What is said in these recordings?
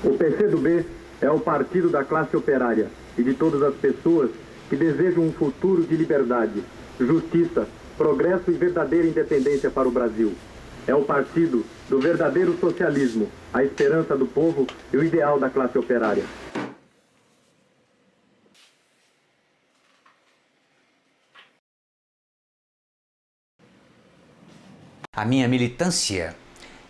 O PCdoB é o partido da classe operária e de todas as pessoas que desejam um futuro de liberdade, justiça, progresso e verdadeira independência para o Brasil. É o partido do verdadeiro socialismo, a esperança do povo e o ideal da classe operária. A minha militância,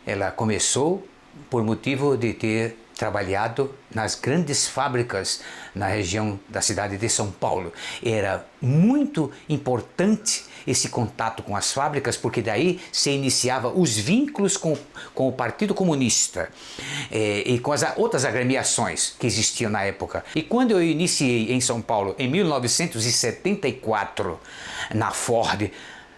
ela começou por motivo de ter trabalhado nas grandes fábricas na região da cidade de São Paulo. Era muito importante esse contato com as fábricas, porque daí se iniciava os vínculos com o Partido Comunista e com as outras agremiações que existiam na época. E quando eu iniciei em São Paulo, em 1974, na Ford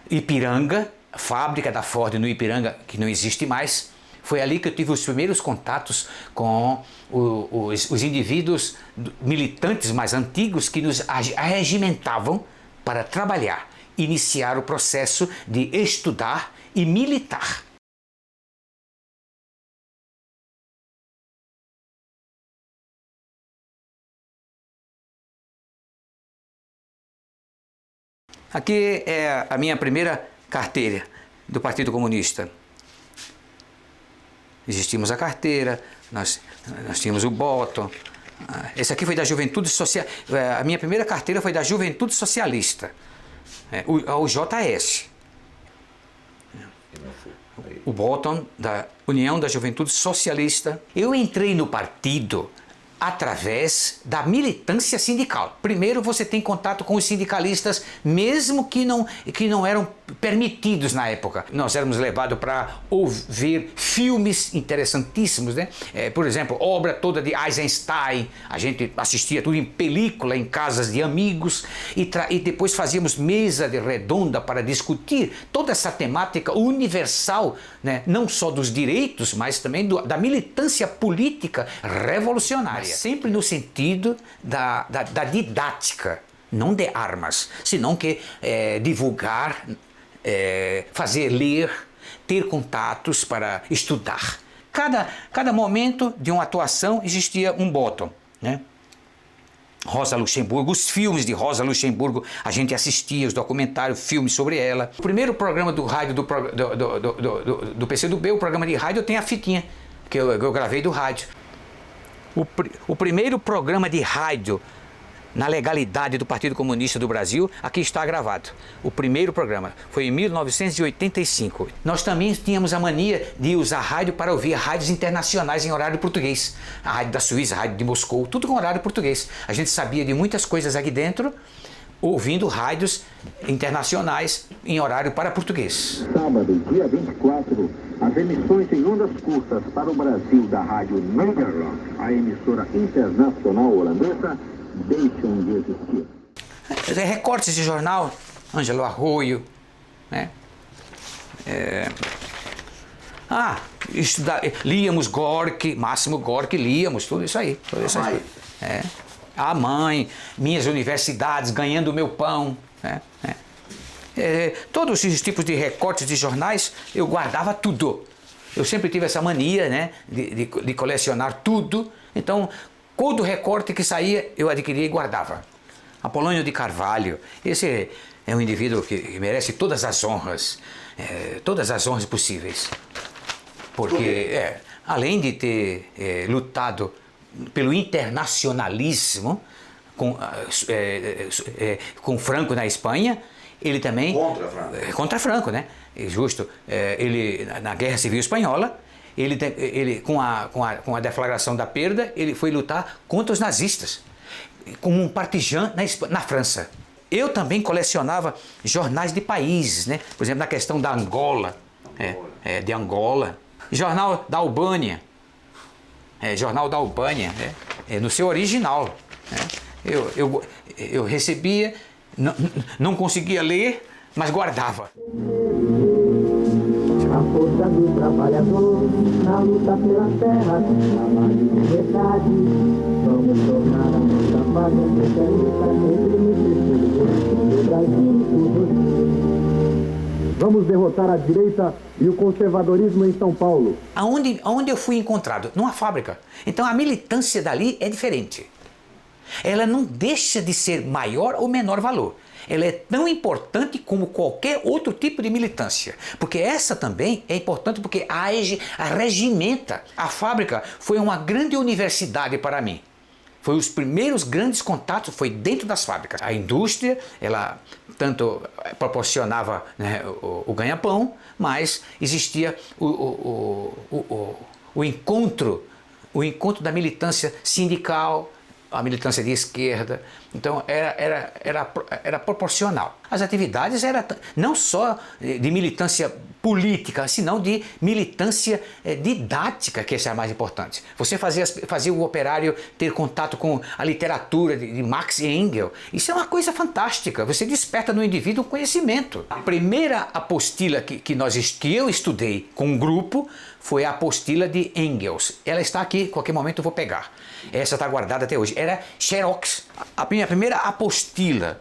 Ipiranga, fábrica da Ford no Ipiranga, que não existe mais, foi ali que eu tive os primeiros contatos com os indivíduos militantes mais antigos que nos arregimentavam para trabalhar, iniciar o processo de estudar e militar. Aqui é a minha primeira carteira do Partido Comunista. Existimos a carteira, nós tínhamos o bottom. Esse aqui foi da Juventude Social. A minha primeira carteira foi da Juventude Socialista, o JS. O bottom da União da Juventude Socialista. Eu entrei no partido através da militância sindical. Primeiro você tem contato com os sindicalistas, mesmo que não eram permitidos na época. Nós éramos levados para ouvir filmes interessantíssimos, né? Por exemplo, obra toda de Eisenstein, a gente assistia tudo em película, em casas de amigos, e depois fazíamos mesa de redonda para discutir toda essa temática universal, né? Não só dos direitos, mas também da militância política revolucionária. Sempre no sentido da didática, não de armas, senão que divulgar, fazer ler, ter contatos para estudar. Cada momento de uma atuação existia um bottom, né? Rosa Luxemburgo, os filmes de Rosa Luxemburgo, a gente assistia os documentários, filmes sobre ela. O primeiro programa do rádio do PCdoB, o programa de rádio, tem a fitinha que eu gravei do rádio. O primeiro programa de rádio na legalidade do Partido Comunista do Brasil, aqui está gravado. O primeiro programa foi em 1985. Nós também tínhamos a mania de usar rádio para ouvir rádios internacionais em horário português. A rádio da Suíça, a rádio de Moscou, tudo com horário português. A gente sabia de muitas coisas aqui dentro, ouvindo rádios internacionais em horário para português. Sábado, dia 24, as emissões em ondas curtas para o Brasil da Rádio Nederland, a emissora internacional holandesa, deixam de existir. Recortes de jornal, Ângelo Arroio, né? Líamos Gorky, Máximo Gorky, líamos tudo isso aí. A mãe, minhas universidades, ganhando meu pão, né? Todos esses tipos de recortes de jornais eu guardava tudo. Eu sempre tive essa mania, né, de colecionar tudo. Então, todo recorte que saía eu adquiria e guardava. Apolônio de Carvalho, esse é um indivíduo que merece todas as honras possíveis. Porque, além de ter lutado pelo internacionalismo com Franco na Espanha, ele também... Contra Franco, né? Justo. Ele, na Guerra Civil Espanhola, ele com a deflagração da perda, ele foi lutar contra os nazistas, como um partisan na França. Eu também colecionava jornais de países, né? Por exemplo, na questão da Angola, de Angola. Jornal da Albânia, Jornal da Albânia, no seu original. Eu recebia, não conseguia ler, mas guardava. A força do trabalhador na luta pela terra, trabalho e liberdade. Vamos tornar a nossa pátria luta entre o Brasil e Vamos derrotar a direita e o conservadorismo em São Paulo. Aonde eu fui encontrado? Numa fábrica. Então a militância dali é diferente. Ela não deixa de ser maior ou menor valor. Ela é tão importante como qualquer outro tipo de militância. Porque essa também é importante porque regimenta. A fábrica foi uma grande universidade para mim. Foi os primeiros grandes contatos, foi dentro das fábricas. A indústria, ela tanto proporcionava, né, o ganha-pão, mas existia o encontro da militância sindical, a militância de esquerda. Então era proporcional. As atividades eram não só de militância política, senão de militância didática, que essa é a mais importante. Você fazia o operário ter contato com a literatura de Marx e Engels. Isso é uma coisa fantástica. Você desperta no indivíduo um conhecimento. A primeira apostila que eu estudei com um grupo foi a apostila de Engels. Ela está aqui, a qualquer momento eu vou pegar. Essa está guardada até hoje. Era xerox. A minha primeira apostila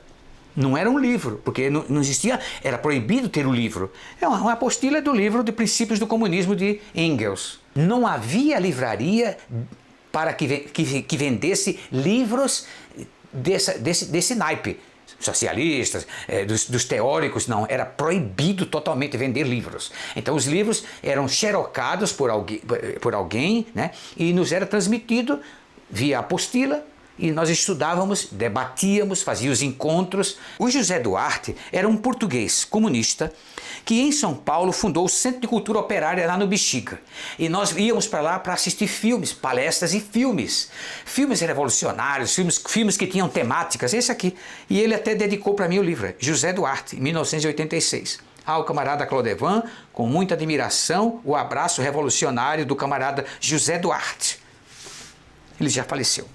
não era um livro, porque não existia, era proibido ter o livro. É uma apostila do livro de Princípios do Comunismo de Engels. Não havia livraria para que vendesse livros desse naipe. Socialistas, dos teóricos, não, era proibido totalmente vender livros. Então os livros eram xerocados por alguém, né, e nos era transmitido via apostila, e nós estudávamos, debatíamos, fazíamos encontros. O José Duarte era um português comunista que em São Paulo fundou o Centro de Cultura Operária lá no Bexiga. E nós íamos para lá para assistir filmes, palestras e filmes. Filmes revolucionários, filmes que tinham temáticas, esse aqui. E ele até dedicou para mim o livro, José Duarte, em 1986. Ao camarada Clodevan, com muita admiração, o abraço revolucionário do camarada José Duarte. Ele já faleceu.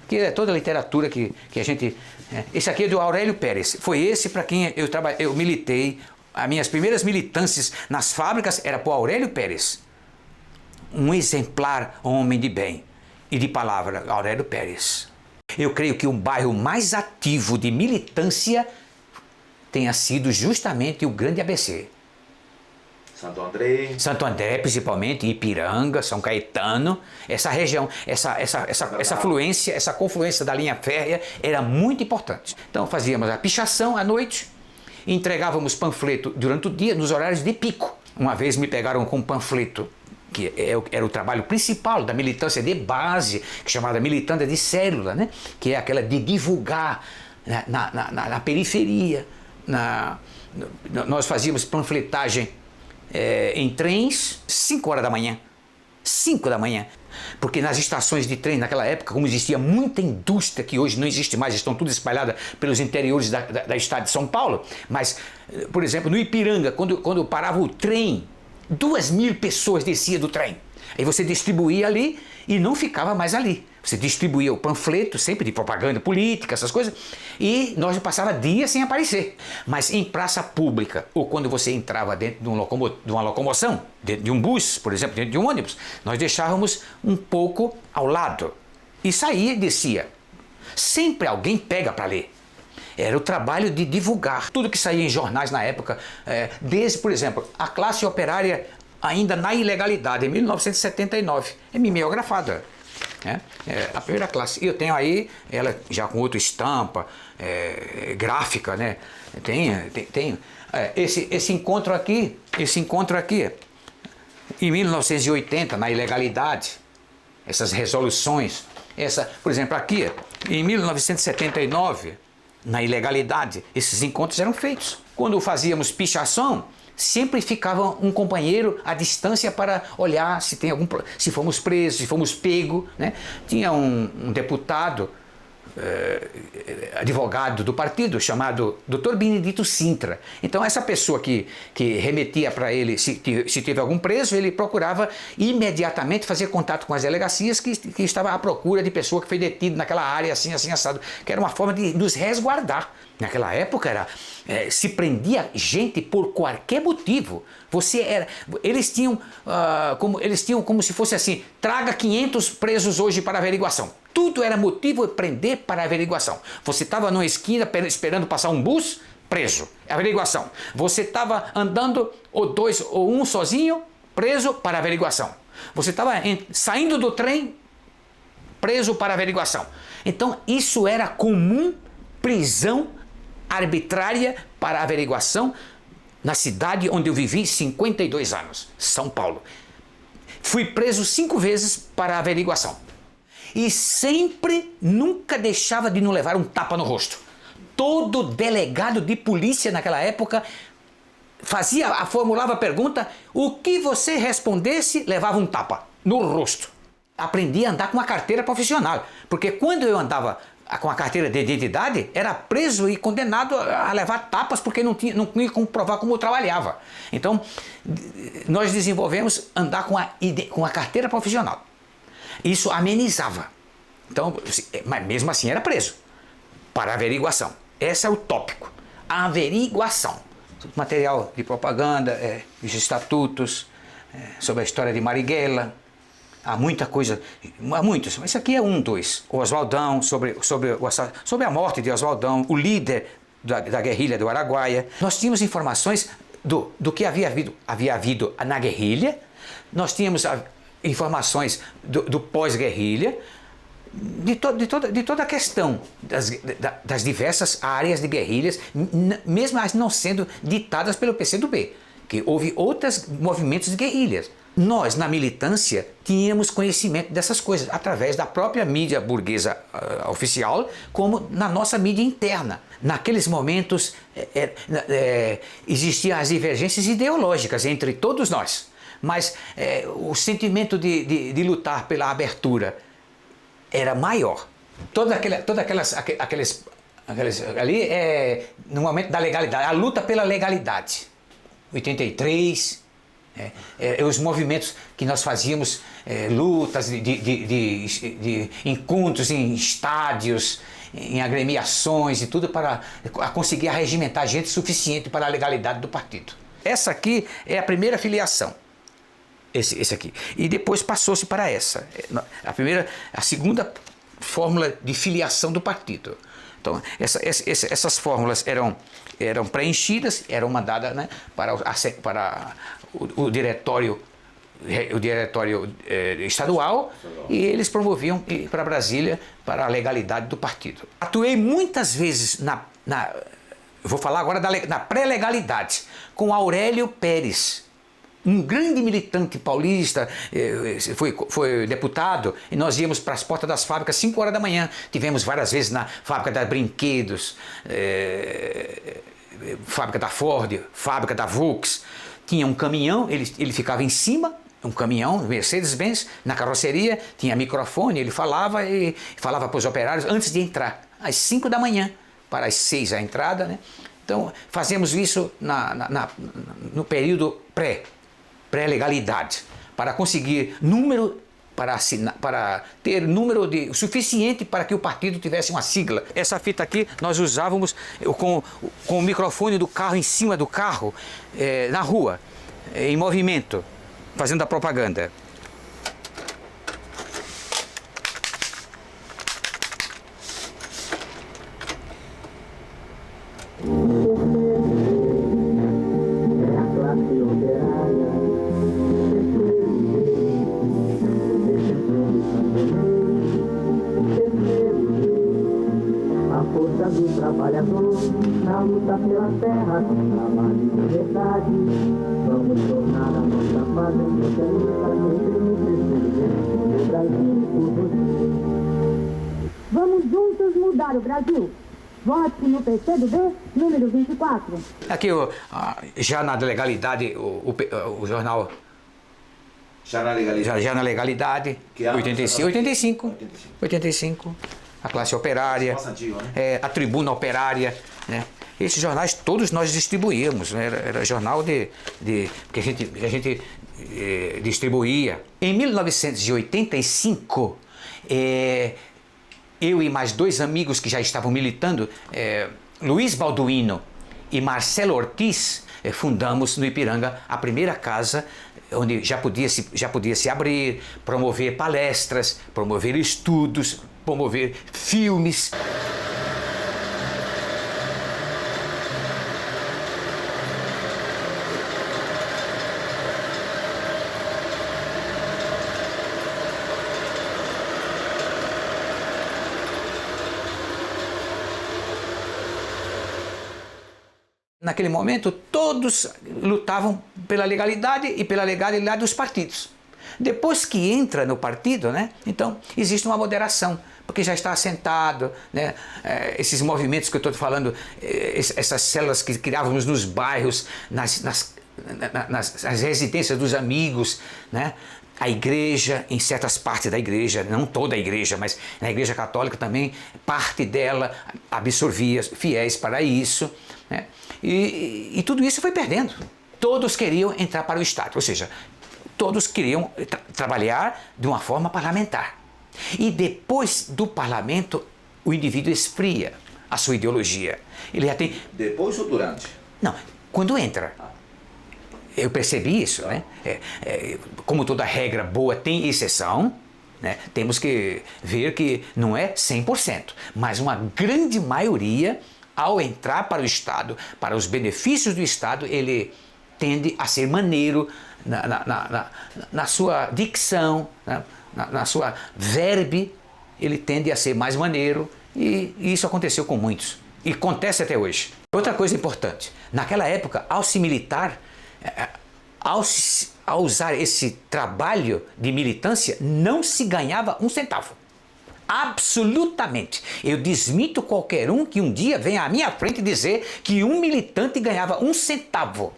Que é toda a literatura que a gente... Esse aqui é do Aurélio Pérez. Foi esse para quem eu militei. As minhas primeiras militâncias nas fábricas era por Aurélio Pérez. Um exemplar homem de bem e de palavra, Aurélio Pérez. Eu creio que o bairro mais ativo de militância tenha sido justamente o Grande ABC. Santo André, principalmente, Ipiranga, São Caetano, essa região, essa fluência, essa confluência da linha férrea era muito importante. Então fazíamos a pichação à noite, entregávamos panfleto durante o dia, nos horários de pico. Uma vez me pegaram com um panfleto, que era o trabalho principal da militância de base, que é chamada militância de célula, né? Que é aquela de divulgar na periferia. Nós fazíamos panfletagem em trens, 5 horas da manhã. 5 da manhã. Porque nas estações de trem, naquela época, como existia muita indústria, que hoje não existe mais, estão tudo espalhadas pelos interiores da estado de São Paulo, mas, por exemplo, no Ipiranga, quando parava o trem, 2.000 pessoas desciam do trem. Aí você distribuía ali e não ficava mais ali. Você distribuía o panfleto, sempre de propaganda política, essas coisas, e nós passava dias sem aparecer. Mas em praça pública, ou quando você entrava dentro de uma locomoção, dentro de um bus, por exemplo, dentro de um ônibus, nós deixávamos um pouco ao lado. E saía e descia. Sempre alguém pega para ler. Era o trabalho de divulgar. Tudo que saía em jornais na época, desde, por exemplo, a classe operária ainda na ilegalidade, em 1979, é mimeografada. A primeira classe. E eu tenho aí ela já com outra estampa, gráfica, né? Tem esse encontro aqui, em 1980, na ilegalidade, essas resoluções, por exemplo, aqui, em 1979, na ilegalidade, esses encontros eram feitos. Quando fazíamos pichação, sempre ficava um companheiro à distância para olhar se fomos presos, se fomos pegos, né? Tinha um deputado, advogado do partido, chamado Dr. Benedito Sintra. Então essa pessoa que remetia para ele, se teve algum preso, ele procurava imediatamente fazer contato com as delegacias que estava à procura de pessoa que foi detida naquela área, assim, assado, que era uma forma de nos resguardar. Naquela época se prendia gente por qualquer motivo. Eles tinham como se fosse assim: traga 500 presos hoje para averiguação. Tudo era motivo de prender para averiguação. Você estava numa esquina esperando passar um bus, preso. Averiguação. Você estava andando, ou dois, ou um sozinho, preso para averiguação. Você estava saindo do trem, preso para averiguação. Então isso era comum, prisão arbitrária para averiguação na cidade onde eu vivi 52 anos, São Paulo. Fui preso 5 vezes para averiguação. E sempre, nunca deixava de não levar um tapa no rosto. Todo delegado de polícia naquela época formulava a pergunta, o que você respondesse, levava um tapa no rosto. Aprendi a andar com uma carteira profissional, porque quando eu andava com a carteira de identidade, era preso e condenado a levar tapas porque não tinha como provar como eu trabalhava. Então, nós desenvolvemos andar com a carteira profissional. Isso amenizava. Então, mas mesmo assim era preso para averiguação. Esse é o tópico. A averiguação. Material de propaganda, os estatutos, sobre a história de Marighella. Há muita coisa, há muitos, mas isso aqui é dois. O Oswaldão, sobre a morte de Oswaldão, o líder da guerrilha do Araguaia. Nós tínhamos informações do que havia havido na guerrilha, nós tínhamos informações do pós-guerrilha, de toda a questão das diversas áreas de guerrilhas, mesmo as não sendo ditadas pelo PCdoB, que houve outros movimentos de guerrilhas. Nós, na militância, tínhamos conhecimento dessas coisas, através da própria mídia burguesa oficial, como na nossa mídia interna. Naqueles momentos, existiam as divergências ideológicas entre todos nós, mas o sentimento de lutar pela abertura era maior. Aqueles ali no momento da legalidade, a luta pela legalidade. 83, os movimentos que nós fazíamos, lutas de encontros em estádios, em agremiações e tudo para conseguir arregimentar gente suficiente para a legalidade do partido. Essa aqui é a primeira filiação. Esse aqui. E depois passou-se para essa. A segunda fórmula de filiação do partido. Então, essas fórmulas eram preenchidas, eram mandadas, né, para o diretório estadual, e eles promoviam para Brasília para a legalidade do partido. Atuei muitas vezes vou falar agora na pré-legalidade, com Aurélio Pérez, um grande militante paulista, foi deputado, e nós íamos para as portas das fábricas 5 horas da manhã. Tivemos várias vezes na fábrica de brinquedos, fábrica da Ford, fábrica da Volks. Tinha um caminhão, ele ficava em cima, um caminhão, Mercedes-Benz, na carroceria, tinha microfone, ele falava para os operários antes de entrar, às 5 da manhã, para as 6 a entrada, né? Então, fazemos isso no período pré-legalidade, para conseguir número, para ter número suficiente para que o partido tivesse uma sigla. Essa fita aqui nós usávamos com o microfone do carro em cima do carro, na rua, em movimento, fazendo a propaganda. Do trabalhador na luta pela terra, trabalho de verdade. Vamos tornar a nossa pátria socialista sempre no Brasil por você. Vamos juntos mudar o Brasil. Vote no PCdoB, número 24. Aqui, já na legalidade, o jornal... Já na legalidade? Já na legalidade, Que ano? 85. A classe operária, a tribuna operária, né? Esses jornais todos nós distribuíamos, né? Era jornal que a gente distribuía. Em 1985, eu e mais 2 amigos que já estavam militando, Luiz Balduino e Marcelo Ortiz, fundamos no Ipiranga a primeira casa onde já podia se abrir, promover palestras, promover estudos, promover filmes. Naquele momento, todos lutavam pela legalidade e pela legalidade dos partidos. Depois que entra no partido, né, então existe uma moderação, porque já está assentado, né, esses movimentos que eu estou falando, essas células que criávamos nos bairros, nas residências dos amigos, né, a igreja, em certas partes da igreja, não toda a igreja, mas na igreja católica também, parte dela absorvia fiéis para isso, né, e tudo isso foi perdendo. Todos queriam entrar para o Estado, ou seja, todos queriam trabalhar de uma forma parlamentar. E depois do parlamento, o indivíduo esfria a sua ideologia. Ele já tem... Depois ou durante? Não, quando entra. Eu percebi isso, né? Como toda regra boa tem exceção, né? Temos que ver que não é 100%, mas uma grande maioria, ao entrar para o Estado, para os benefícios do Estado, ele tende a ser maneiro na sua dicção, na sua verbe, ele tende a ser mais maneiro, e isso aconteceu com muitos, e acontece até hoje. Outra coisa importante, naquela época, ao se militar, ao usar esse trabalho de militância, não se ganhava um centavo. Absolutamente. Eu desminto qualquer um que um dia venha à minha frente dizer que um militante ganhava um centavo.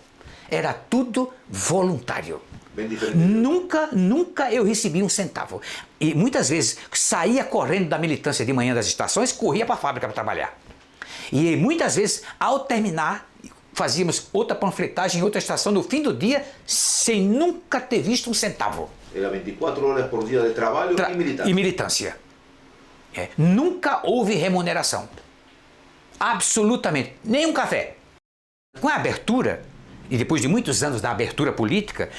Era tudo voluntário. Bem diferente. Nunca eu recebi um centavo. E muitas vezes saía correndo da militância de manhã das estações, corria para a fábrica para trabalhar. E muitas vezes, ao terminar, fazíamos outra panfletagem em outra estação no fim do dia, sem nunca ter visto um centavo. Era 24 horas por dia de trabalho e militância. E militância. Nunca houve remuneração. Absolutamente. Nem um café. Com a abertura, e depois de muitos anos da abertura política,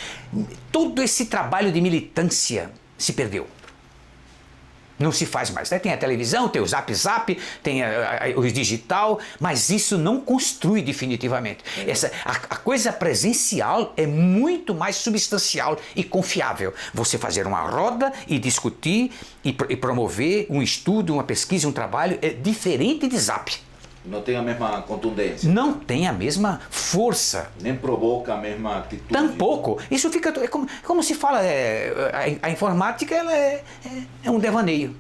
todo esse trabalho de militância se perdeu. Não se faz mais. Tem a televisão, tem o Zap Zap, tem o digital, mas isso não construi definitivamente. A coisa presencial é muito mais substancial e confiável. Você fazer uma roda e discutir e promover um estudo, uma pesquisa, um trabalho é diferente de Zap. Não tem a mesma contundência. Não tem a mesma força. Nem provoca a mesma atitude. Tampouco. Isso fica... como se fala, a informática ela é um devaneio.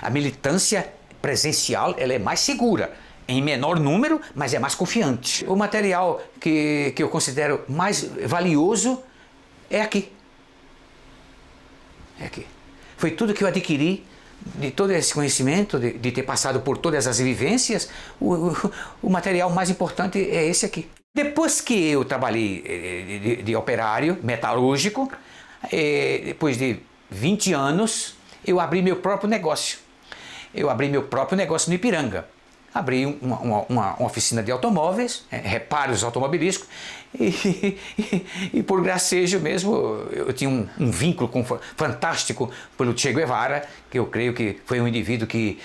A militância presencial ela é mais segura. Em menor número, mas é mais confiante. O material que eu considero mais valioso é aqui. É aqui. Foi tudo que eu adquiri de todo esse conhecimento, de ter passado por todas as vivências. O material mais importante é esse aqui. Depois que eu trabalhei de operário metalúrgico, depois de 20 anos, eu abri meu próprio negócio. Eu abri meu próprio negócio no Ipiranga. Abri uma oficina de automóveis, reparos automobilísticos, e por gracejo mesmo, eu tinha um vínculo fantástico pelo Che Guevara, que eu creio que foi um indivíduo que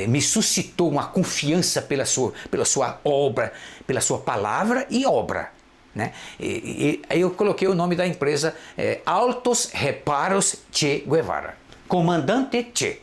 me suscitou uma confiança pela sua obra, pela sua palavra e obra. Né? E aí eu coloquei o nome da empresa Altos Reparos Che Guevara, Comandante Che.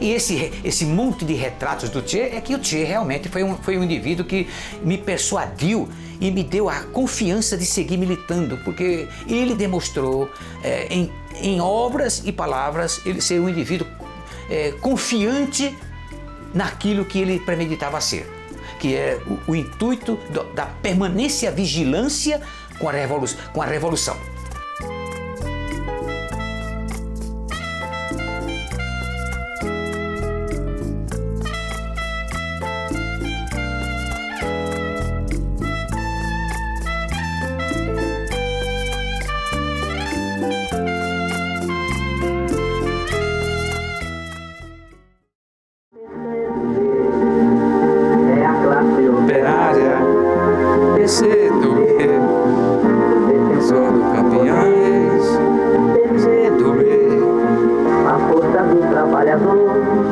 E esse monte de retratos do Che é que o Che realmente foi um indivíduo que me persuadiu e me deu a confiança de seguir militando, porque ele demonstrou em obras e palavras ele ser um indivíduo confiante naquilo que ele premeditava ser, que é o intuito da permanência, vigilância com a revolução.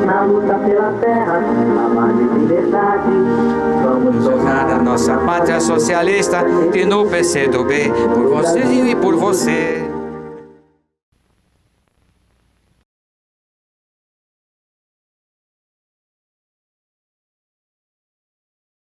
Na luta pela terra, trabalho e liberdade. Vamos tornar a nossa pátria socialista e no PCdoB, por você e por você.